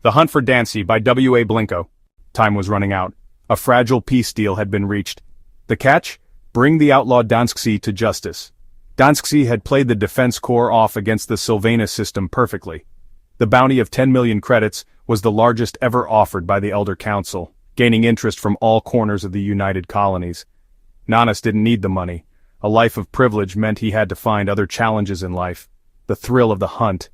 The Hunt for Dansksi by W.A. Blinko. Time was running out. A fragile peace deal had been reached. The catch? Bring the outlaw Dansksi to justice. Dansksi had played the defense corps off against the Sylvanus system perfectly. The bounty of 10 million credits was the largest ever offered by the Elder Council, gaining interest from all corners of the United Colonies. Nanas didn't need the money. A life of privilege meant he had to find other challenges in life, the thrill of the hunt,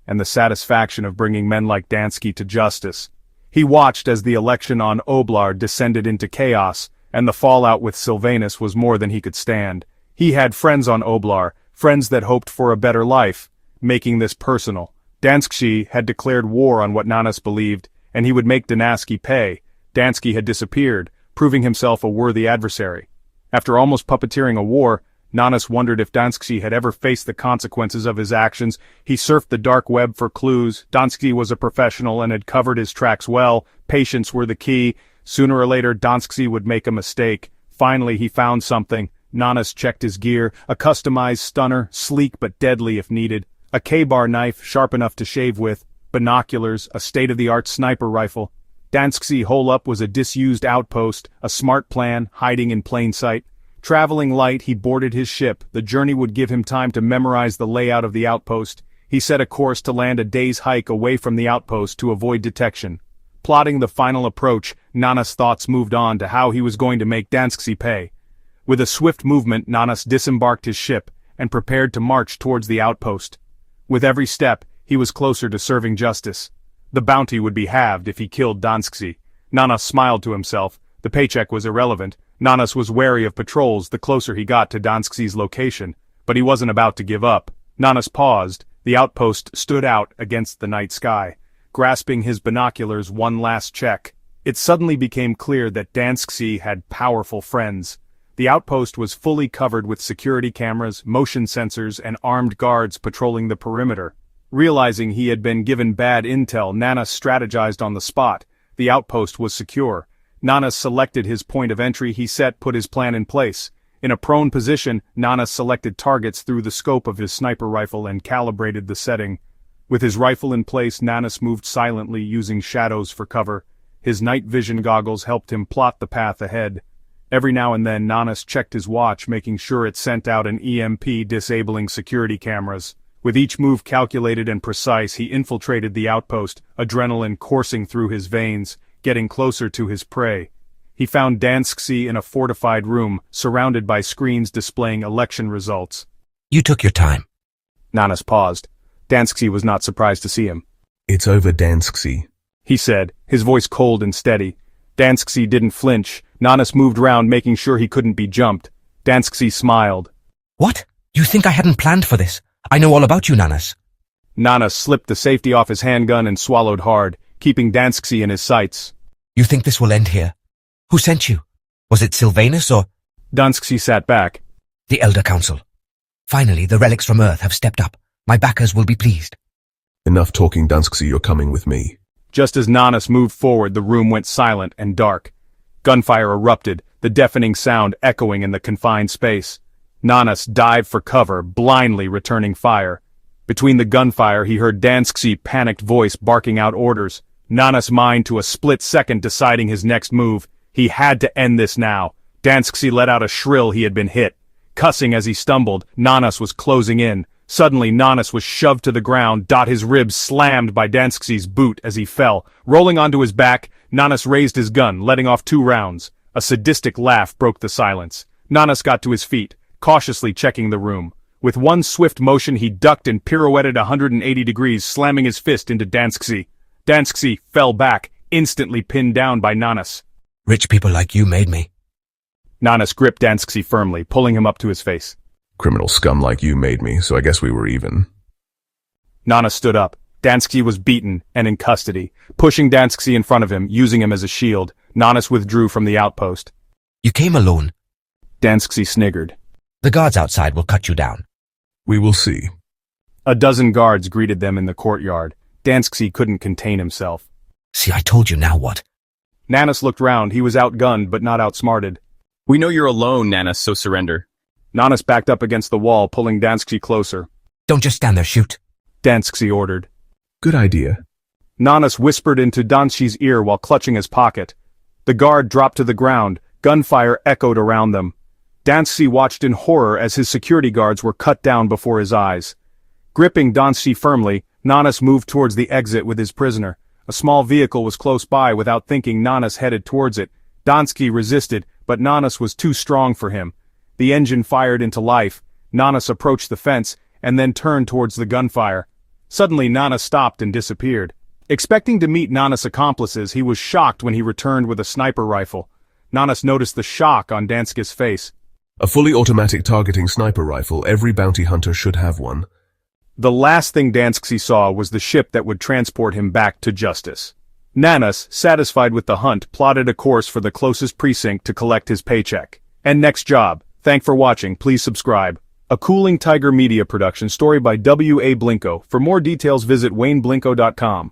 and the satisfaction of bringing men like Dansksi to justice. He watched as the election on Oblar descended into chaos, and the fallout with Sylvanus was more than he could stand. He had friends on Oblar, friends that hoped for a better life, making this personal. Dansksi had declared war on what Nanas believed, and he would make Dansksi pay. Dansksi had disappeared, proving himself a worthy adversary. After almost puppeteering a war, Nanas wondered if Dansksi had ever faced the consequences of his actions. He surfed the dark web for clues. Dansksi was a professional and had covered his tracks well. Patience were the key. Sooner or later, Dansksi would make a mistake. Finally, he found something. Nanas checked his gear, a customized stunner, sleek but deadly if needed, a K-bar knife sharp enough to shave with, binoculars, a state-of-the-art sniper rifle. Dansksi hole up was a disused outpost, a smart plan, hiding in plain sight. Traveling light, he boarded his ship. The journey would give him time to memorize the layout of the outpost. He set a course to land a day's hike away from the outpost to avoid detection. Plotting the final approach, Nanas' thoughts moved on to how he was going to make Dansksi pay. With a swift movement, Nanas disembarked his ship and prepared to march towards the outpost. With every step, he was closer to serving justice. The bounty would be halved if he killed Dansksi. Nanas smiled to himself. The paycheck was irrelevant. Nanas was wary of patrols the closer he got to Dansksi's location, but he wasn't about to give up. Nanas paused. The outpost stood out against the night sky. Grasping his binoculars one last check, it suddenly became clear that Dansksi had powerful friends. The outpost was fully covered with security cameras, motion sensors, and armed guards patrolling the perimeter. Realizing he had been given bad intel, Nanas strategized on the spot. The outpost was secure. Nanas selected his point of entry. He put his plan in place. In a prone position, Nanas selected targets through the scope of his sniper rifle and calibrated the setting. With his rifle in place, Nanas moved silently, using shadows for cover. His night vision goggles helped him plot the path ahead. Every now and then, Nanas checked his watch, making sure it sent out an EMP disabling security cameras. With each move calculated and precise, he infiltrated the outpost, adrenaline coursing through his veins, getting closer to his prey. He found Dansksi in a fortified room, surrounded by screens displaying election results. You took your time. Nanas paused. Dansksi was not surprised to see him. It's over, Dansksi, he said, his voice cold and steady. Dansksi didn't flinch. Nanas moved round, making sure he couldn't be jumped. Dansksi smiled. What? You think I hadn't planned for this? I know all about you, Nanas. Nanas slipped the safety off his handgun and swallowed hard, keeping Dansksi in his sights. You think this will end here? Who sent you? Was it Sylvanus or— Dansksi sat back. The Elder Council. Finally, the relics from Earth have stepped up. My backers will be pleased. Enough talking, Dansksi, you're coming with me. Just as Nanas moved forward, the room went silent and dark. Gunfire erupted, the deafening sound echoing in the confined space. Nanas dived for cover, blindly returning fire. Between the gunfire, he heard Dansksi's panicked voice barking out orders. Nanas' mind to a split second deciding his next move. He had to end this now. Dansksi let out a shrill. He had been hit. Cussing as he stumbled, Nanas was closing in. Suddenly, Nanas was shoved to the ground, his ribs slammed by Dansksi's boot as he fell. Rolling onto his back, Nanas raised his gun, letting off 2 rounds. A sadistic laugh broke the silence. Nanas got to his feet, cautiously checking the room. With one swift motion, he ducked and pirouetted 180 degrees, slamming his fist into Dansksi. Dansksi fell back, instantly pinned down by Nanas. Rich people like you made me. Nanas gripped Dansksi firmly, pulling him up to his face. Criminal scum like you made me, so I guess we were even. Nanas stood up. Dansksi was beaten and in custody. Pushing Dansksi in front of him, using him as a shield, Nanas withdrew from the outpost. You came alone. Dansksi sniggered. The guards outside will cut you down. We will see. A dozen guards greeted them in the courtyard. Dansksi couldn't contain himself. See, I told you, now what? Nanas looked round. He was outgunned, but not outsmarted. We know you're alone, Nanas, so surrender. Nanas backed up against the wall, pulling Dansksi closer. Don't just stand there, shoot. Dansksi ordered. Good idea. Nanas whispered into Dansksi's ear while clutching his pocket. The guard dropped to the ground, gunfire echoed around them. Dansksi watched in horror as his security guards were cut down before his eyes. Gripping Dansksi firmly, Nanas moved towards the exit with his prisoner. A small vehicle was close by. Without thinking, Nanas headed towards it. Dansksi resisted, but Nanas was too strong for him. The engine fired into life. Nanas approached the fence, and then turned towards the gunfire. Suddenly Nanas stopped and disappeared. Expecting to meet Nanas' accomplices, he was shocked when he returned with a sniper rifle. Nanas noticed the shock on Danski's face. A fully automatic targeting sniper rifle. Every bounty hunter should have one. The last thing Dansksi saw was the ship that would transport him back to justice. Nanas, satisfied with the hunt, plotted a course for the closest precinct to collect his paycheck. And next job. Thanks for watching. Please subscribe. A Cooling Tiger Media production, story by W.A. Blinko. For more details visit wayneblinko.com.